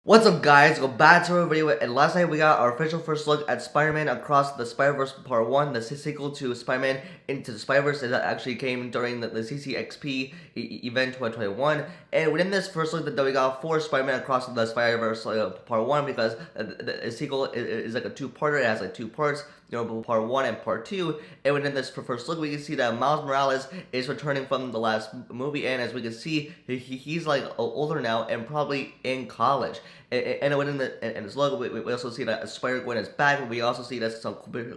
What's up guys, go back to our video, and last night we got our official first look at Spider-Man Across the Spider-Verse Part 1, the sequel to Spider-Man Into the Spider-Verse that actually came during the CCXP event 2021, and within this first look that we got for Spider-Man Across the Spider-Verse Part 1, because the sequel is like a two-parter, it has like two parts, part 1 and part 2, and within this first look we can see that Miles Morales is returning from the last movie, and as we can see, he's like older now and probably in college. And within this logo, we also see that Spider Gwen is back. We also see that some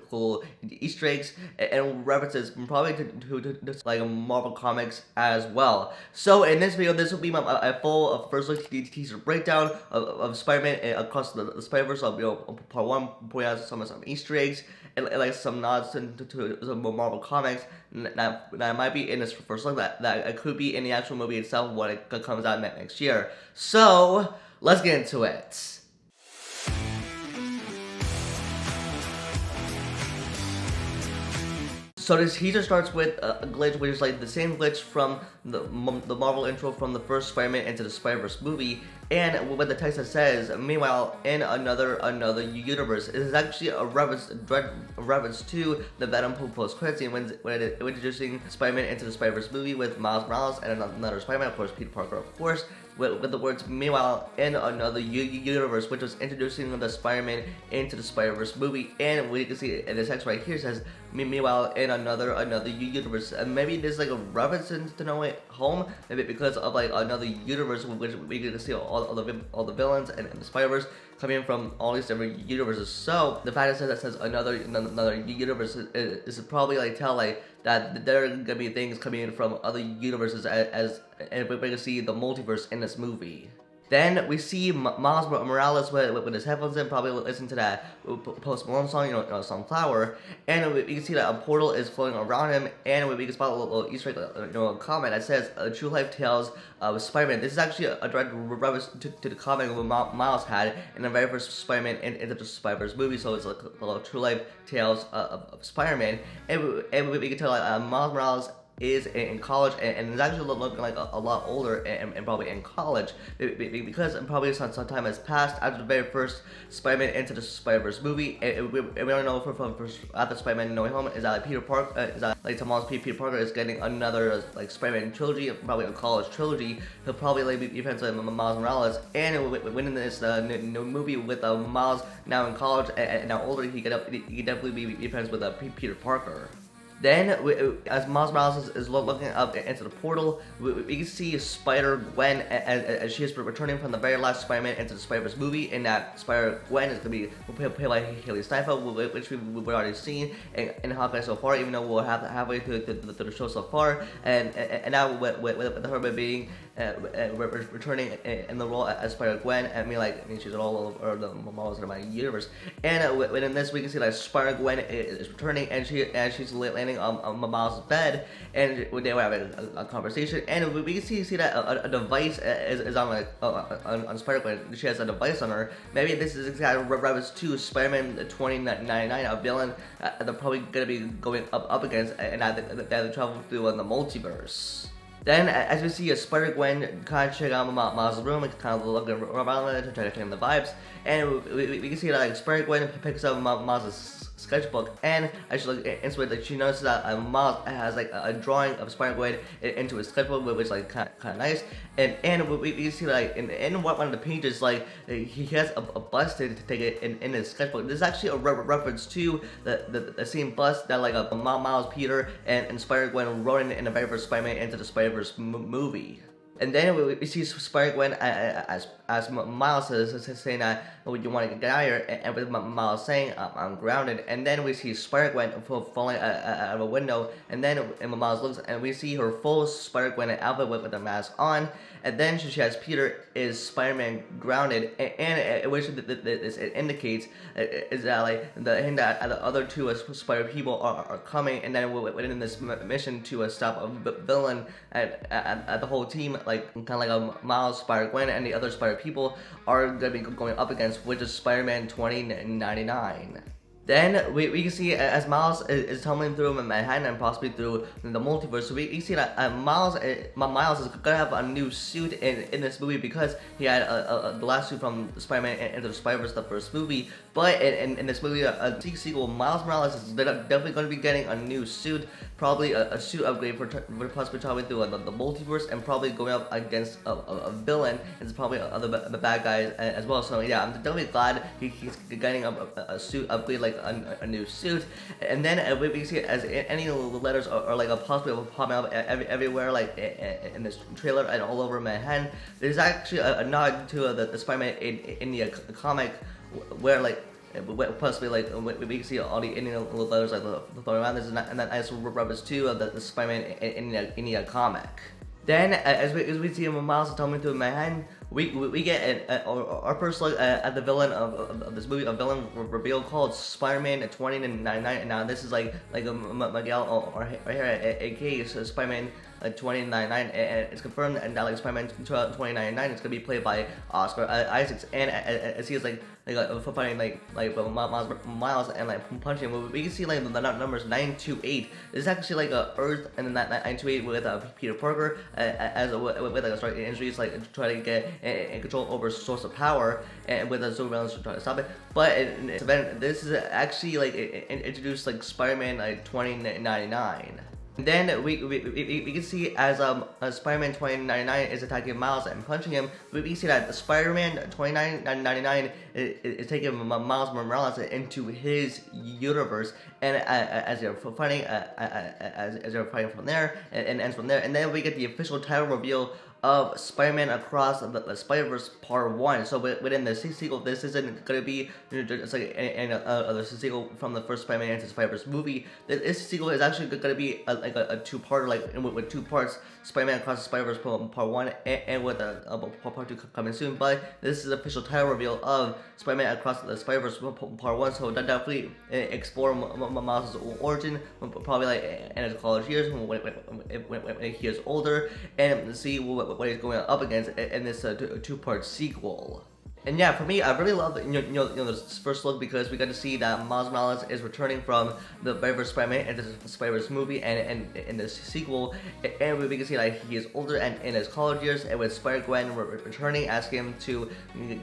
cool Easter eggs and references probably to like Marvel comics as well. So in this video, this will be my full first look teaser breakdown of Spider-Man Across the Spider-Verse. Part 1, pointing out some Easter eggs and like some nods to some Marvel comics that might be in this first look that could be in the actual movie itself when it comes out next year. So let's get into it. So this teaser starts with a glitch, which is like the same glitch from the Marvel intro from the first Spider-Man Into the Spider-Verse movie, and what the text that says, meanwhile, in another universe, it is actually a reference to the Venom post-credit scene when introducing Spider-Man Into the Spider-Verse movie with Miles Morales and another Spider-Man, of course, Peter Parker, of course, with the words meanwhile in another universe, which was introducing the Spider-Man Into the Spider-Verse movie, and we can see in the text right here says meanwhile in another universe, and maybe there's like a reference to No Way Home, maybe because of like another universe which we can see all the villains and the Spider-Verse coming from all these different universes. So the fact that says another universe is probably like tell like that there are gonna be things coming in from other universes and we're gonna see the multiverse in this movie. Then we see Miles Morales with his headphones in, probably listening to that Post Malone song, Sunflower, and we can see that a portal is floating around him, and we can spot a little Easter egg, comment that says True Life Tales of Spider-Man. This is actually a direct reference to the comic Miles had in the very first Spider-Man Into the Spider-Verse movie, so it's like a True Life Tales of Spider-Man, and we can tell Miles Morales is in college and is actually looking like a lot older and probably in college because probably some time has passed after the very first Spider-Man Into the Spider-Verse movie, and we don't know from after Spider-Man No Way Home is that like Peter Parker is that like Tom's Peter Parker is getting another like Spider-Man trilogy, probably a college trilogy. He'll probably like be friends with Miles Morales, and when in this new movie with Miles now in college and now older, he could definitely be friends with Peter Parker. Then, as Miles Morales is looking up into the portal, we can see Spider Gwen as she is returning from the very last Spider-Man Into the Spider-Verse movie, and that Spider Gwen is going to be played by Haley Steinfeld, which we've already seen in Hawkeye so far, even though we're halfway through the show so far, and now with her being returning in the role as Spider Gwen, she's all over the Marvel Cinematic Universe, and within this we can see that Spider Gwen is returning, and she's landing on Miles' bed, and they were having a conversation, and we can see that a device is on on Spider Gwen. She has a device on her. Maybe this is exactly reference to Spider-Man 2099, a villain they're probably gonna be going up against, and that they travel through in the multiverse. Then, as we see Spider Gwen kind of check out Miles' room and kind of look around it to try to take in the vibes, and we can see that like Spider Gwen picks up Miles' sketchbook, and as she looks into it, like she notices that Miles has like a drawing of Spider Gwen into his sketchbook, which is like kind of nice, and we see like in one of the pages, like he has a bust to take it in his sketchbook. This is actually a reference to the same bust that like Miles, Peter, and Spider Gwen wrote in the very first Spider-Man Into the Spider-Verse movie. And then we see Spider Gwen as Miles is saying that you want to get out of here, and with Miles saying I'm grounded. And then we see Spider Gwen falling out of a window, and then Miles looks and we see her full Spider Gwen outfit with a mask on, and then she has Peter is Spider-Man grounded, and which this indicates is that like the hint that the other two Spider people are coming, and then within this mission to stop a villain at the whole team, like kind of like a Miles, Spider Gwen, and the other Spider people are gonna be going up against, which is Spider-Man 2099. Then we can see as Miles is tumbling through Manhattan and possibly through the multiverse. So we see that Miles is gonna have a new suit in this movie because he had the last suit from Spider-Man Into the Spider-Verse, the first movie. But in this movie, a sequel, Miles Morales is definitely going to be getting a new suit, probably a suit upgrade for possibly traveling through the multiverse and probably going up against a villain and probably other bad guys as well. So yeah, I'm definitely glad he's getting a suit upgrade, like a new suit. And then we see it as any letters are like possibly popping up everywhere, like in this trailer and all over Manhattan. There's actually a nod to the Spider-Man in the comic, where like possibly like we can see all the Indian letters like floating around this, and then as reference to the Spider-Man in the comic. Then as we see Miles tumbling through Manhattan, we get our first look at the villain of this movie, a villain reveal called Spider-Man 2099. And now this is like Miguel or here, aka Spider-Man 2099, and it's confirmed that like Spider-Man 2099 is gonna be played by Oscar Isaacs, and as he is like fighting like Miles and like punching him. We can see like the numbers 928. This is actually like a Earth and then that 928 with Peter Parker as with like a strike injuries, like trying to get in control over source of power, and with the supervillains to try to stop it. But in this event, this is actually like introduced like Spider-Man like 2099. Then we can see as Spider-Man 2099 is attacking Miles and punching him, we can see that Spider-Man 2099 is taking Miles Morales into his universe, and as they're fighting, as they're fighting from there, and ends from there. And then we get the official title reveal of Spider-Man Across the Spider-Verse Part 1. So within the sequel, this isn't going to be just like a sequel from the first Spider-Man Into the Spider-Verse movie. This sequel is actually going to be a two-part, like with two parts, Spider-Man Across the Spider-Verse Part 1 and with Part 2 coming soon. But this is the official title reveal of Spider-Man Across the Spider-Verse Part 1, so that definitely explore Miles' origin, probably like in his college years, when he is older, and see what he's going up against in this two-part sequel. And yeah, for me, I really love this first look because we got to see that Miles Morales is returning from the very first Spider-Man into the Spider-Verse movie and in this sequel, and we can see that he is older and in his college years, and with Spider Gwen returning, asking him to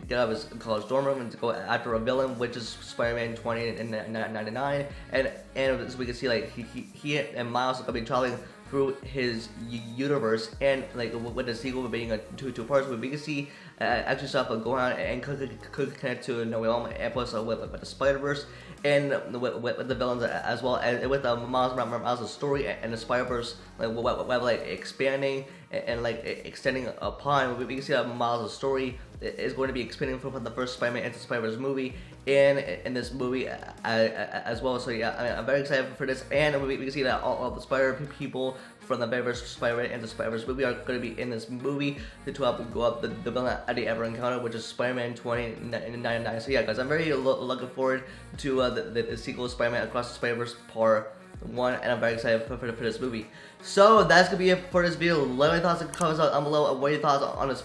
get out of his college dorm room and to go after a villain, which is Spider-Man 2099, and as we can see, like he and Miles are gonna be traveling through his universe, and like with the sequel being a two parts, we can see actually stuff going on and could connect to No Way Home, and plus with the Spider-Verse, and with the villains as well, and with Miles' story and the Spider-Verse like expanding and like extending upon. We can see that Miles' story is going to be expanding from the first Spider-Man Into Spider-Verse movie and in this movie as well. So yeah, I mean, I'm very excited for this, and we can see that all the Spider people from the very first Spider-Man Into Spider-Verse movie are going to be in this movie to help go up the villain that they ever encounter, which is Spider-Man 2099. So yeah, guys, I'm very looking forward to the sequel, Spider-Man Across the Spider-Verse Part 1, and I'm very excited for this movie. So that's gonna be it for this video. Let me know your thoughts in the comments down below. What are your thoughts on this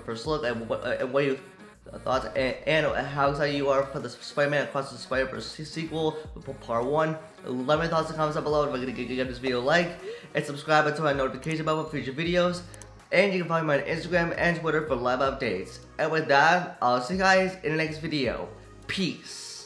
first look, and what are your thoughts and how excited you are for the Spider-Man Across the Spider-Verse sequel Part 1. Let me know your thoughts in the comments down below. If you're gonna give this video a like and subscribe and turn on notification bell for future videos. And you can follow me on Instagram and Twitter for live updates. And with that, I'll see you guys in the next video. Peace.